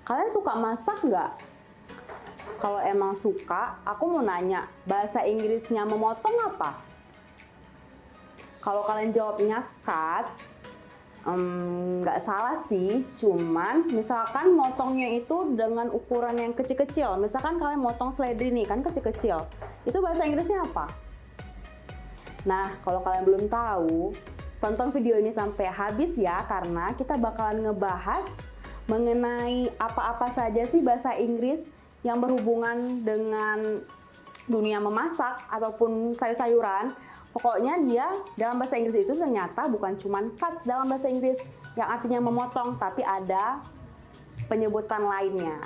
Kalian suka masak nggak? Kalau emang suka, aku mau nanya, bahasa Inggrisnya memotong apa? Kalau kalian jawabnya cut, nggak salah sih, cuman misalkan motongnya itu dengan ukuran yang kecil-kecil. Misalkan kalian motong seledri nih, kan kecil-kecil. Itu bahasa Inggrisnya apa? Nah, kalau kalian belum tahu, tonton video ini sampai habis ya, karena kita bakalan ngebahas mengenai apa-apa saja sih bahasa Inggris yang berhubungan dengan dunia memasak ataupun sayur-sayuran. Pokoknya dia dalam bahasa Inggris itu ternyata bukan cuma cut dalam bahasa Inggris yang artinya memotong, tapi ada penyebutan lainnya.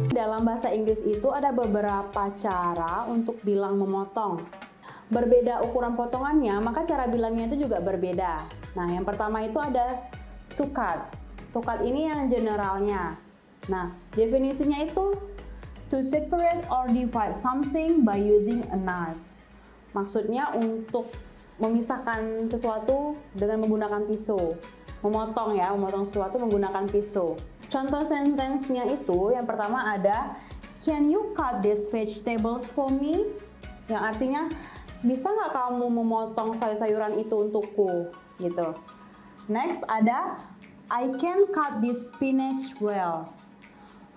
Dalam bahasa Inggris itu ada beberapa cara untuk bilang memotong. Berbeda ukuran potongannya, maka cara bilangnya itu juga berbeda. Nah, yang pertama itu ada to cut. To cut ini yang generalnya. Nah, definisinya itu to separate or divide something by using a knife. Maksudnya untuk memisahkan sesuatu dengan menggunakan pisau. Memotong ya, memotong sesuatu menggunakan pisau. Contoh sentence-nya itu yang pertama ada, can you cut these vegetables for me? Yang artinya, bisa nggak kamu memotong sayur-sayuran itu untukku? Gitu. Next ada, I can cut this spinach well.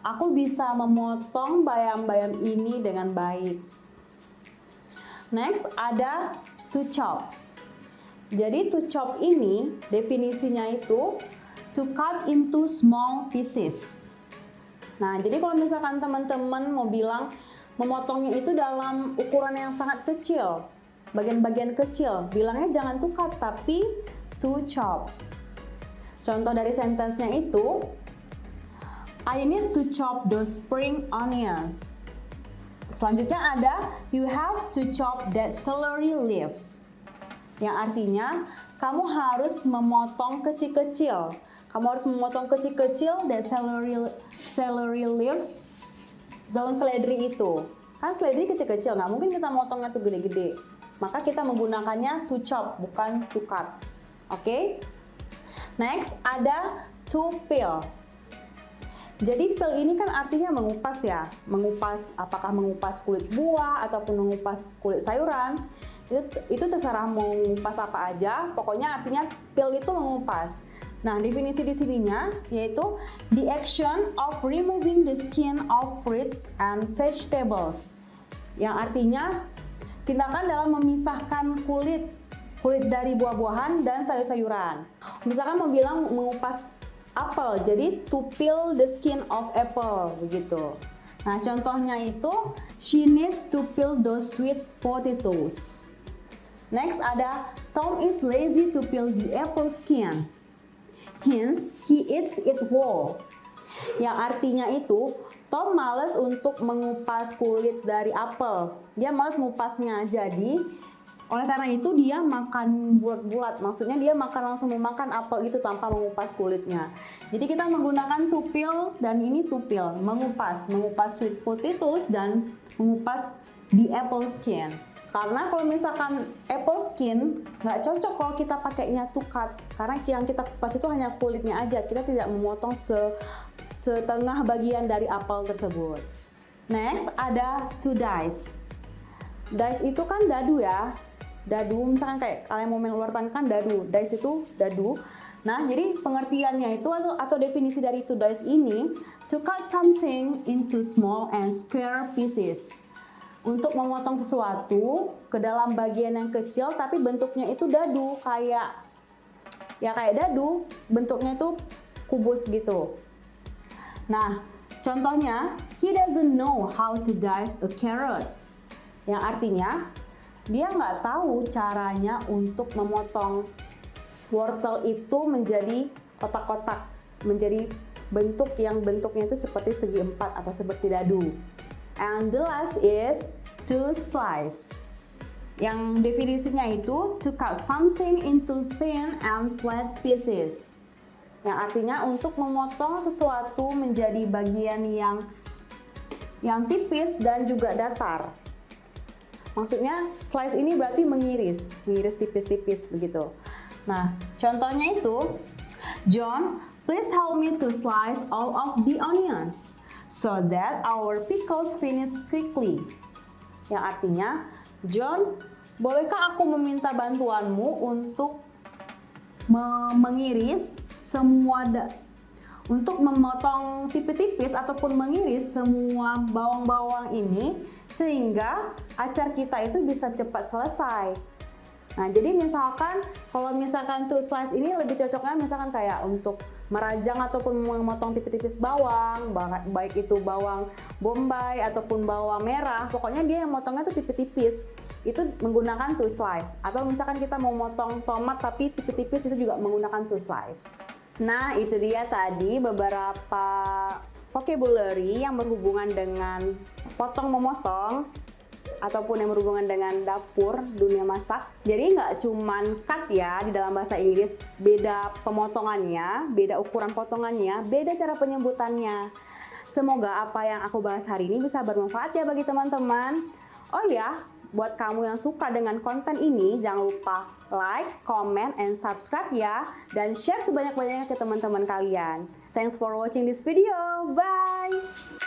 Aku bisa memotong bayam-bayam ini dengan baik. Next ada to chop. Jadi to chop ini definisinya itu to cut into small pieces. Nah, jadi kalau misalkan teman-teman mau bilang memotongnya itu dalam ukuran yang sangat kecil, bagian-bagian kecil, bilangnya jangan to cut tapi to chop. Contoh dari sentence-nya itu, I need to chop those spring onions. Selanjutnya ada, you have to chop that celery leaves. Yang artinya, kamu harus memotong kecil-kecil. Kamu harus memotong kecil-kecil that celery leaves, daun seledri itu. Kan seledri kecil-kecil, nggak mungkin kita motongnya tuh gede-gede. Maka kita menggunakannya to chop, bukan to cut. Oke? Next, ada to peel. Jadi peel ini kan artinya mengupas ya. Mengupas, apakah mengupas kulit buah ataupun mengupas kulit sayuran. Itu terserah mau mengupas apa aja. Pokoknya artinya peel itu mengupas. Nah, definisi di sininya yaitu the action of removing the skin of fruits and vegetables. Yang artinya tindakan dalam memisahkan kulit dari buah-buahan dan sayur-sayuran. Misalkan mau bilang mengupas apel, jadi to peel the skin of apple begitu. Nah, contohnya itu she needs to peel those sweet potatoes. Next ada Tom is lazy to peel the apple skin. Hence, he eats it whole. Yang artinya itu, Tom malas untuk mengupas kulit dari apel. Dia malas ngupasnya. Jadi, oleh karena itu dia makan bulat-bulat. Maksudnya dia langsung memakan apel itu tanpa mengupas kulitnya. Jadi kita menggunakan to peel dan ini to peel, mengupas sweet potatoes dan mengupas the apple skin. Karena kalau misalkan apple skin nggak cocok kalau kita pakainya to cut, karena yang kita kupas itu hanya kulitnya aja, kita tidak memotong setengah bagian dari apel tersebut. Next ada to dice. Dice itu kan dadu ya, dadu misalkan kayak kalian mau main ular tangga kan dadu, dice itu dadu. Nah, jadi pengertiannya itu atau definisi dari to dice ini, to cut something into small and square pieces. Untuk memotong sesuatu ke dalam bagian yang kecil tapi bentuknya itu dadu, kayak dadu, bentuknya itu kubus gitu. Nah, contohnya, he doesn't know how to dice a carrot. Yang artinya, dia nggak tahu caranya untuk memotong wortel itu menjadi kotak-kotak, menjadi bentuk yang bentuknya itu seperti segi empat atau seperti dadu. And the last is to slice. Yang definisinya itu to cut something into thin and flat pieces. Yang artinya untuk memotong sesuatu menjadi bagian yang yang tipis dan juga datar. Maksudnya slice ini berarti mengiris tipis-tipis begitu. Nah, contohnya itu, John, please help me to slice all of the onions so that our pickles finish quickly. Yang artinya, John, bolehkah aku meminta bantuanmu untuk mengiris untuk memotong tipis-tipis ataupun mengiris semua bawang-bawang ini sehingga acar kita itu bisa cepat selesai. Nah, jadi kalau misalkan tuh slice ini lebih cocoknya misalkan kayak untuk merajang ataupun memotong tipis-tipis bawang, baik itu bawang bombay ataupun bawang merah, pokoknya dia yang motongnya tuh tipis-tipis. Itu menggunakan two slice. Atau misalkan kita mau motong tomat tapi tipis-tipis, itu juga menggunakan two slice. Nah, itu dia tadi beberapa vocabulary yang berhubungan dengan potong-memotong ataupun yang berhubungan dengan dapur, dunia masak. Jadi nggak cuman cut ya, di dalam bahasa Inggris beda pemotongannya, beda ukuran potongannya, beda cara penyebutannya. Semoga apa yang aku bahas hari ini bisa bermanfaat ya bagi teman-teman. Oh ya, buat kamu yang suka dengan konten ini, jangan lupa like, comment, and subscribe ya. Dan share sebanyak-banyaknya ke teman-teman kalian. Thanks for watching this video. Bye!